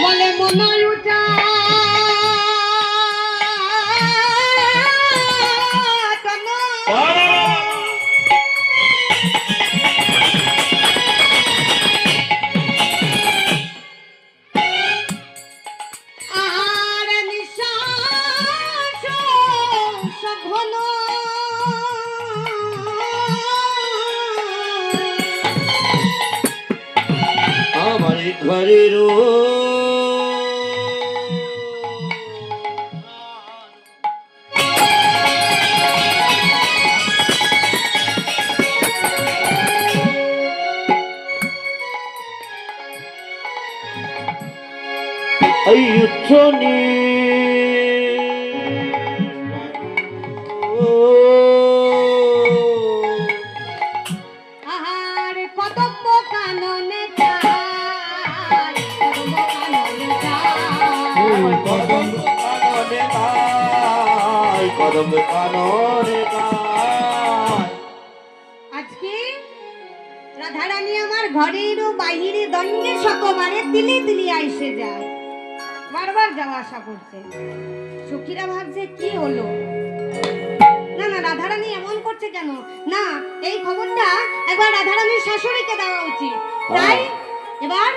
বলে মনোরুটা ঘরের উচ্ছনি আজকে রাধারানী আমার ঘরের বাহিরে দণ্ডে সকমারে তিলে তিলে আইসে যায়, বারবার যাওয়া আসা করছে। সখীরা ভাবছে কি হলো, না না রাধারানী এমন করছে কেন, না এই খবরটা একবার রাধারানীর শাশুড়িকে দেওয়া উচিত। তাই এবার